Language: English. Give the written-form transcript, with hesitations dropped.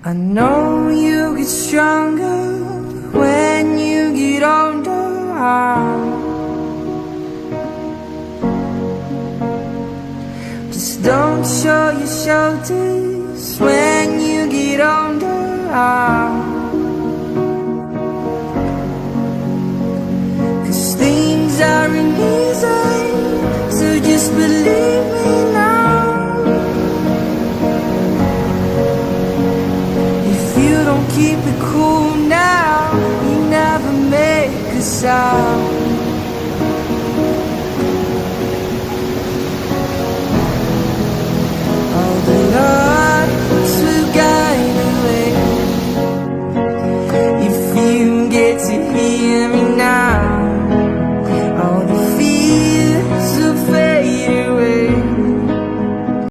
I know you get stronger when you get older. Just don't show your shoulders when you get older. Cause things aren't easy, so just believe me now. If you don't keep it cool now, you never make a sound.